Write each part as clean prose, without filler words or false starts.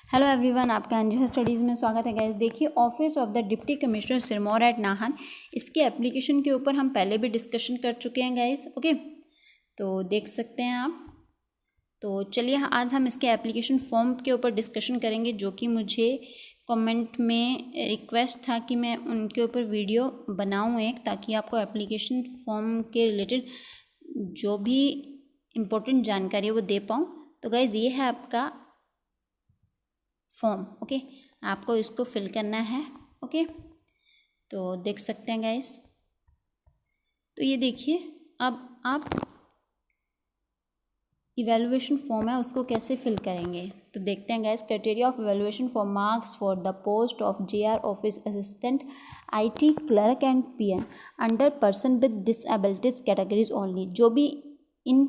Hello everyone, आपका Anjum studies में स्वागत है गाइस। देखिए, office of the deputy commissioner Sirmaur at Nahan, इसके एप्लीकेशन के ऊपर हम पहले भी डिस्कशन कर चुके हैं गाइस। ओके, तो देख सकते हैं आप। तो चलिए आज हम इसके एप्लीकेशन फॉर्म के ऊपर डिस्कशन करेंगे, जो कि मुझे कमेंट में रिक्वेस्ट था कि मैं उनके ऊपर वीडियो बनाऊं एक, ताकि आपको एप्लीकेशन फॉर्म के रिलेटेड जो भी इम्पोर्टेंट जानकारी है वो दे पाऊँ। तो गाइज़, ये है आपका फॉर्म। ओके, आपको इसको फिल करना है। ओके, तो देख सकते हैं गाइस। तो ये देखिए, अब आप इवैल्यूएशन फॉर्म है उसको कैसे फिल करेंगे, तो देखते हैं guys. Criteria of evaluation for marks for the post of JR office assistant, IT clerk and PN under person with disabilities categories only. जो भी इन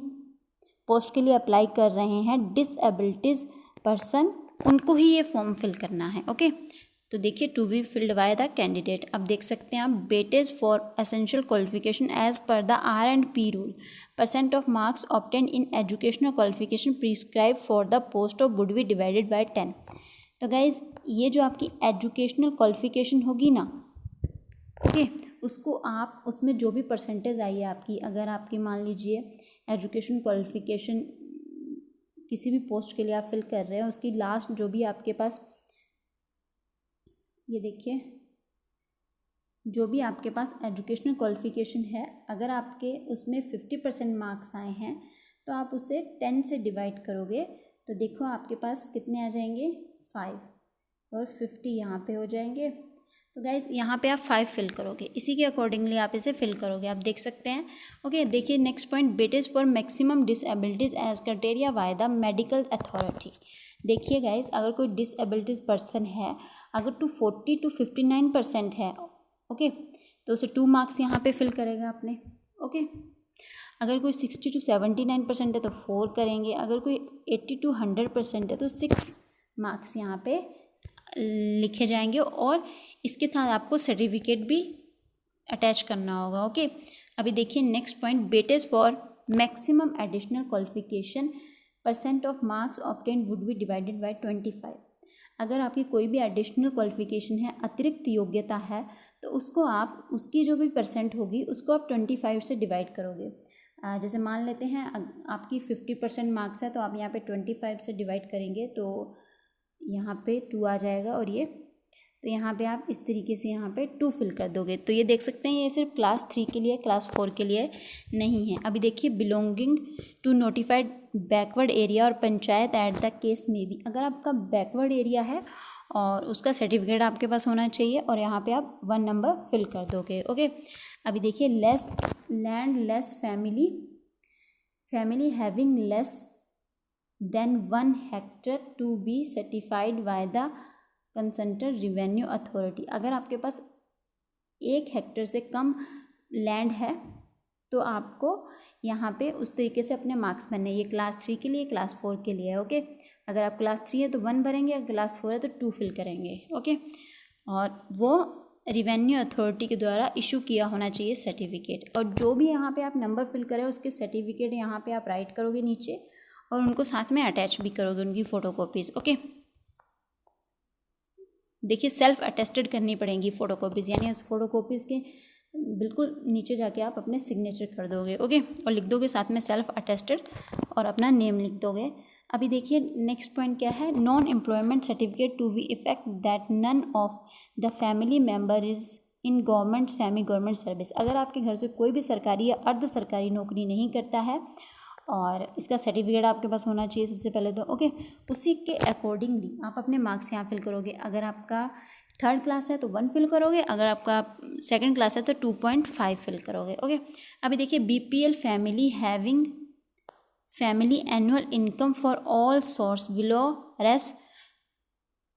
पोस्ट के लिए अप्लाई कर रहे हैं डिसेबिलिटीज पर्सन, उनको ही ये फॉर्म फिल करना है। ओके, तो देखिए, to be filled by the candidate. अब देख सकते हैं आप, weightage for essential qualification as per the R&P rule, percent of marks obtained in educational qualification prescribe for the post of would be divided by 10। तो guys, ये जो आपकी educational qualification होगी ना, ओके, उसको आप उसमें जो भी परसेंटेज आई है आपकी, अगर आपकी मान लीजिए एजुकेशन क्वालिफिकेशन किसी भी पोस्ट के लिए आप फिल कर रहे हैं, उसकी लास्ट जो भी आपके पास, ये देखिए, जो भी आपके पास एजुकेशनल क्वालिफिकेशन है, अगर आपके उसमें 50% मार्क्स आए हैं तो आप उसे 10 से डिवाइड करोगे, तो देखो आपके पास कितने आ जाएंगे, 5 और 50 यहाँ पे हो जाएंगे। तो गाइज, यहाँ पे आप 5 फिल करोगे, इसी के अकॉर्डिंगली आप इसे फिल करोगे। आप देख सकते हैं। ओके, देखिए next point, weightage for maximum disabilities age criteria by the medical authority. देखिए गाइज, अगर कोई डिसेबिलिटीज पर्सन है, अगर 40 to 59% है, ओके, तो उसे 2 मार्क्स यहाँ पे फिल करेगा आपने। ओके, अगर कोई 60 to 79% है तो 4 करेंगे, अगर कोई 80 to 100% है तो 6 मार्क्स यहाँ पे लिखे जाएंगे, और इसके साथ आपको सर्टिफिकेट भी अटैच करना होगा। ओके, अभी देखिए next point, weightage for maximum additional qualification, percent of marks obtained would be divided bye 25। अगर आपकी कोई भी एडिशनल क्वालिफिकेशन है, अतिरिक्त योग्यता है, तो उसको आप, उसकी जो भी परसेंट होगी उसको आप 25 से डिवाइड करोगे। जैसे मान लेते हैं आपकी 50% मार्क्स है, तो आप यहाँ पे 25 से डिवाइड करेंगे तो यहाँ पे 2 आ जाएगा, और ये, तो यहाँ पे आप इस तरीके से यहाँ पे 2 फिल कर दोगे। तो ये देख सकते हैं, ये सिर्फ क्लास 3 के लिए, क्लास 4 के लिए नहीं है। अभी देखिए, belonging to notified backward area और पंचायत एट द केस में भी, अगर आपका बैकवर्ड एरिया है और उसका सर्टिफिकेट आपके पास होना चाहिए, और यहाँ पे आप 1 नंबर फिल कर दोगे। ओके, अभी देखिए, less land less family having less than 1 hectare to be certified by the concerned revenue authority. अगर आपके पास 1 हेक्टेयर से कम लैंड है तो आपको यहाँ पे उस तरीके से अपने मार्क्स भरने। ये क्लास 3 के लिए, क्लास 4 के लिए है। ओके, अगर आप क्लास 3 है तो 1 भरेंगे, अगर क्लास 4 है तो 2 फिल करेंगे। ओके, और वो रेवेन्यू अथॉरिटी के द्वारा इशू किया होना चाहिए सर्टिफिकेट, और जो भी यहाँ पे आप नंबर फिल करें उसके सर्टिफिकेट यहाँ पे आप राइट करोगे नीचे, और उनको साथ में अटैच भी करोगे, उनकी फ़ोटोकॉपीज़। ओके, देखिए, सेल्फ अटेस्टेड करनी पड़ेंगी फ़ोटोकॉपीज़, यानी उस फ़ोटोकॉपीज़ के बिल्कुल नीचे जाके आप अपने सिग्नेचर कर दोगे। ओके, और लिख दोगे साथ में सेल्फ अटेस्टेड, और अपना नेम लिख दोगे। अभी देखिए नेक्स्ट पॉइंट क्या है, non employment certificate to be effect that none of the family member is in government semi government service. अगर आपके घर से कोई भी सरकारी या अर्ध सरकारी नौकरी नहीं करता है, और इसका सर्टिफिकेट आपके पास होना चाहिए सबसे पहले तो। ओके, उसी के अकॉर्डिंगली आप अपने मार्क्स यहाँ फिल करोगे। अगर आपका 3rd क्लास है तो 1 फिल करोगे, अगर आपका 2nd क्लास है तो 2.5 फिल करोगे। ओके, अभी देखिए, BPL family having family annual income for all source below रेस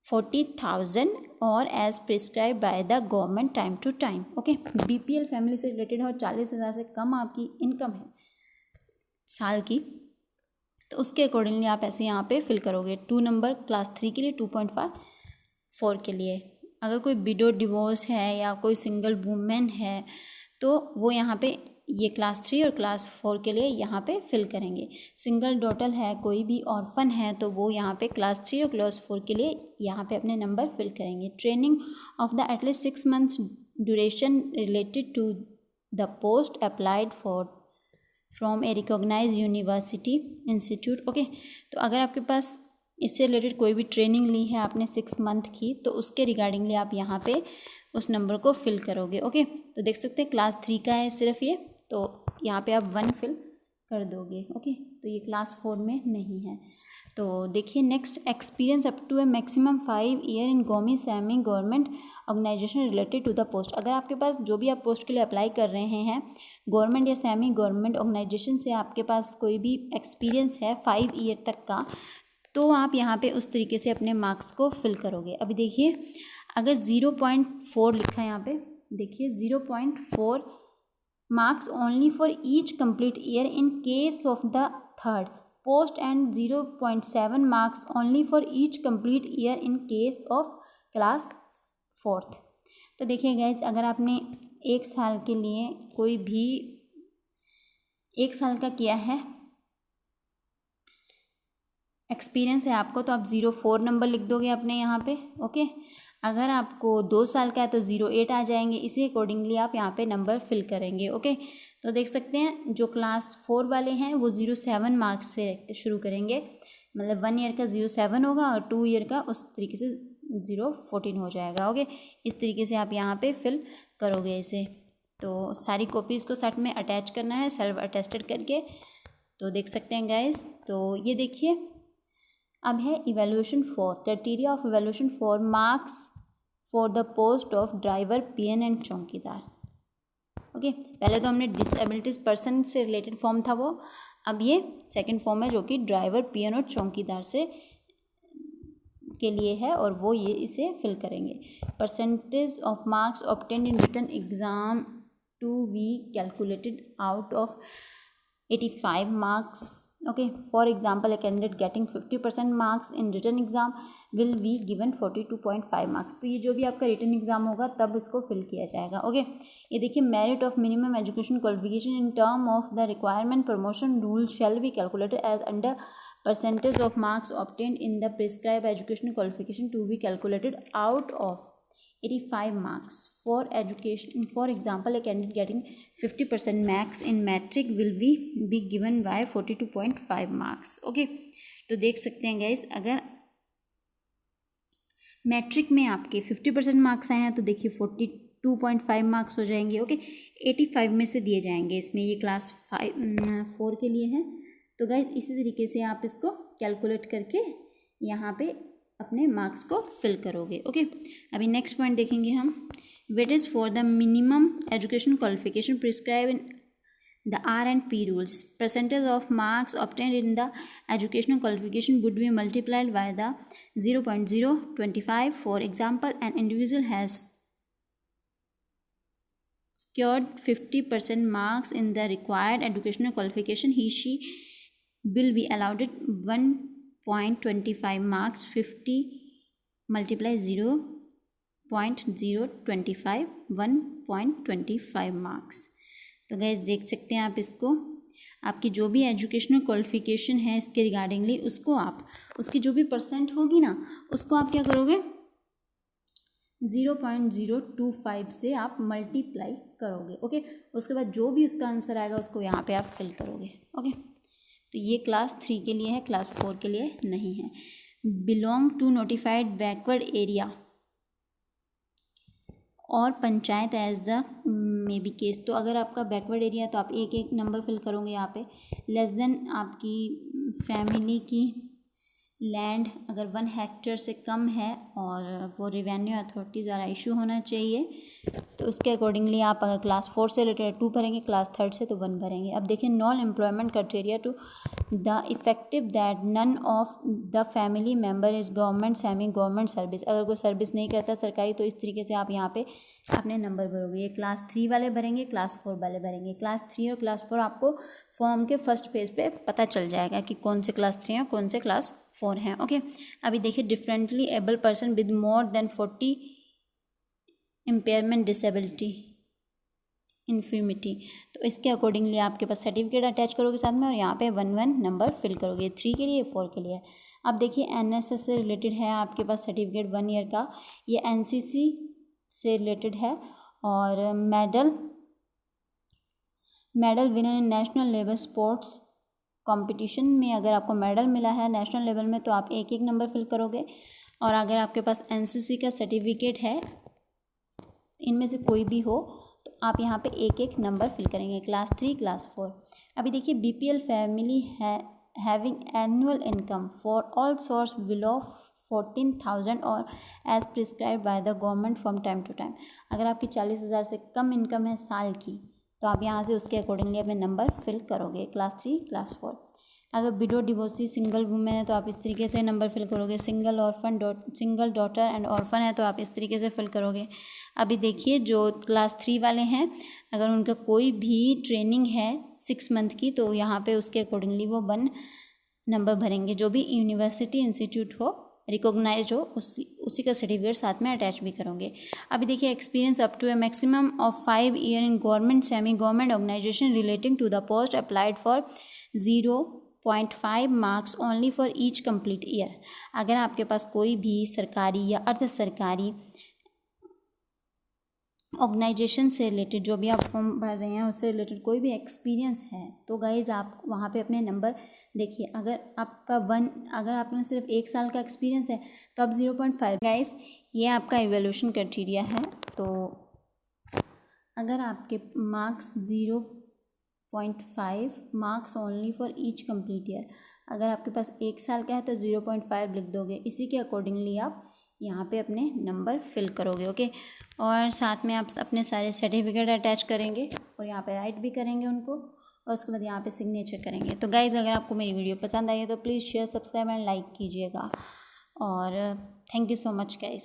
40,000 और as prescribe by the government time to time. Okay, BPL family से रिलेटेड है और 40,000 से कम आपकी इनकम है साल की, तो उसके अकॉर्डिंगली आप ऐसे यहाँ पे फिल करोगे। 2 नंबर क्लास 3 के लिए, 2.5 4 के लिए। अगर कोई विडो डिवोर्स है या कोई सिंगल वुमेन है तो वो यहाँ पे ये क्लास 3 और क्लास 4 के लिए यहाँ पे फिल करेंगे। सिंगल डॉटर है, कोई भी ऑर्फन है, तो वो यहाँ पे क्लास 3 और क्लास 4 के लिए यहाँ पे अपने नंबर फिल करेंगे। Training of the at least 6 months duration related to the post applied for from a recognize university institute. Okay, तो अगर आपके पास इससे रिलेटेड कोई भी ट्रेनिंग ली है आपने 6 month की, तो उसके रिगार्डिंगली आप यहाँ पे उस नंबर को फिल करोगे। ओके, तो देख सकते हैं क्लास 3 का है सिर्फ ये, तो यहाँ पे आप 1 फिल कर दोगे। ओके, तो ये क्लास 4 में नहीं है। तो देखिए next, experience up to a maximum 5 years in government semi government organization related to the post. अगर आपके पास जो भी आप पोस्ट के लिए अप्लाई कर रहे हैं गवर्नमेंट या सेमी गवर्नमेंट ऑर्गेनाइजेशन से आपके पास कोई भी एक्सपीरियंस है 5 years तक का, तो आप यहाँ पे उस तरीके से अपने मार्क्स को फिल करोगे। अभी देखिए अगर 0.4 लिखा है यहाँ पे, देखिए 0.4 marks only for each complete year in case of the third post and 0.7 marks only for each complete year in case of class 4th। तो देखिए गाइज, अगर आपने 1 साल के लिए कोई भी 1 साल का किया है एक्सपीरियंस है आपको, तो आप 0.4 नंबर लिख दोगे अपने यहाँ पे। ओके, अगर आपको 2 साल का है तो 0.8 आ जाएंगे। इसी अकॉर्डिंगली आप यहाँ पे नंबर फिल करेंगे। ओके, तो देख सकते हैं जो क्लास 4 वाले हैं वो 0.7 मार्क्स से शुरू करेंगे, मतलब 1 year का 0.7 होगा और 2 year का उस तरीके से 0.14 हो जाएगा। ओके, इस तरीके से आप यहाँ पे फिल करोगे इसे। तो सारी कॉपीज़ को साथ में अटैच करना है सेल्फ अटेस्टेड करके। तो देख सकते हैं गाइज, तो ये देखिए अब है evaluation 4, criteria of evaluation 4 marks for the post of driver, PN and चौकीदार। ओके, पहले तो हमने डिसेबिलिटीज पर्सन से रिलेटेड फॉर्म था वो, अब ये सेकंड फॉर्म है जो कि ड्राइवर, पीएन और चौकीदार से के लिए है, और वो ये इसे फिल करेंगे। Percentage of marks obtained in written exam to be calculated out of 85 marks. Okay, for example, a candidate getting 50% marks in written exam will be given 42.5 marks। तो ये जो भी आपका रिटन एग्जाम होगा तब इसको फिल किया जाएगा। ओके, ये देखिए merit of minimum education qualification in term of the requirement promotion rule shall be calculated as under percentage of marks obtained in the prescribe educational qualification to be calculated out of 85 marks for education। For example, a candidate getting 50% max in metric will be given by 42.5 marks। Okay, तो देख सकते हैं guys, अगर matric में आपके 50% marks आए हैं तो देखिए 42.5 मार्क्स हो जाएंगे। ओके, 85 में से दिए जाएंगे इसमें, ये क्लास 4 के लिए है। तो गाइस इसी तरीके से आप इसको कैलकुलेट करके यहाँ पे अपने मार्क्स को फिल करोगे। ओके, अभी नेक्स्ट पॉइंट देखेंगे हम, weightage for the minimum education qualification prescribe in the R&P rules. Percentage of marks obtained in the educational qualification would be multiplied by the 0.025। For example, an individual has secured 50% marks in the required educational qualification, he/she will be allowed 1.25 marks। 50 multiply 0.025 1.25 marks. तो gas देख सकते हैं आप इसको, आपकी जो भी educational qualification है इसके रिगार्डिंगली उसको आप, उसकी जो भी परसेंट होगी ना उसको आप क्या करोगे 0.025 से आप मल्टीप्लाई करोगे। ओके, उसके बाद जो भी उसका आंसर आएगा उसको यहाँ पे आप फिल करोगे। ओके, तो ये क्लास 3 के लिए है, क्लास 4 के लिए नहीं है। Belong to notified backward area और panchayat as the may be case. तो अगर आपका बैकवर्ड एरिया तो आप एक एक नंबर फिल करोगे यहाँ पे। लेस देन आपकी फैमिली की लैंड अगर 1 हेक्टेयर से कम है और वो रेवेन्यू अथॉरिटी ज़रा इशू होना चाहिए, तो उसके अकॉर्डिंगली आप अगर क्लास 4 से रिलेटेड 2 भरेंगे, क्लास 3 से तो 1 भरेंगे। अब देखिए, non employment criteria to the effective that none of the family member is government semi government service. अगर कोई सर्विस नहीं करता सरकारी, तो इस तरीके से आप यहाँ पे अपने नंबर भरोगे। ये क्लास 3 वाले भरेंगे, क्लास 4 वाले भरेंगे। क्लास 3 और क्लास 4 आपको फॉर्म के फर्स्ट पेज पे पता चल जाएगा कि कौन से क्लास 3 हैं कौन से क्लास 4 हैं। ओके, अभी देखिए, differently able person with more than 40 impairment disability infirmity. तो इसके अकॉर्डिंगली आपके पास सर्टिफिकेट अटैच करोगे साथ में और यहाँ पे 1 नंबर फिल करोगे, 3 के लिए 4 के लिए। अब देखिए एनएसएस से रिलेटेड है आपके पास सर्टिफिकेट 1 ईयर का, ये एनसीसी से रिलेटेड है। और medal winner in national level sports competition में अगर आपको मेडल मिला है नेशनल लेवल में तो आप 1 नंबर फिल करोगे। और अगर आपके पास एनसीसी का सर्टिफिकेट है, इनमें से कोई भी हो, तो आप यहाँ पे 1 नंबर फिल करेंगे, क्लास 3, क्लास 4। अभी देखिए बीपीएल फैमिली है having annual income for all source below 14,000 और as prescribe by the government from time to time. अगर आपकी 40,000 से कम इनकम है साल की तो आप यहाँ से उसके अकॉर्डिंगली अपने नंबर फिल करोगे, क्लास 3, क्लास 4। अगर विडो डिवोर्सी सिंगल वुमेन है तो आप इस तरीके से नंबर फिल करोगे। सिंगल डॉटर एंड ऑर्फन है तो आप इस तरीके से फिल करोगे। अभी देखिए जो क्लास 3 वाले हैं, अगर उनका कोई भी ट्रेनिंग है 6 मंथ की तो यहाँ पे उसके अकॉर्डिंगली वो 1 नंबर भरेंगे। जो भी यूनिवर्सिटी इंस्टीट्यूट हो, रिकॉग्नाइज्ड हो, उसी का सर्टिफिकेट साथ में अटैच भी करोगे। अभी देखिए experience up to a maximum of 5 year in government semi government organization relating to the post applied for 0.5 marks only for each complete year. अगर आपके पास कोई भी सरकारी या अर्ध सरकारी ऑर्गेनाइजेशन से रिलेटेड जो भी आप फॉर्म भर रहे हैं उससे रिलेटेड कोई भी एक्सपीरियंस है तो गाइज़ आप वहाँ पे अपने नंबर देखिए। अगर आपने सिर्फ 1 साल का एक्सपीरियंस है तो आप 0.5। गाइज़ ये आपका इवैल्यूएशन क्राइटेरिया है। तो अगर आपके marks 0.5 marks only for each complete year, अगर आपके पास 1 साल का है तो 0.5 लिख दोगे। इसी के अकॉर्डिंगली आप यहाँ पे अपने नंबर फिल करोगे, ओके। और साथ में आप अपने सारे सर्टिफिकेट अटैच करेंगे और यहाँ पे राइट भी करेंगे उनको और उसके बाद यहाँ पे सिग्नेचर करेंगे। तो गाइज़ अगर आपको मेरी वीडियो पसंद आई है तो please share, subscribe and like कीजिएगा। और thank you so much guys.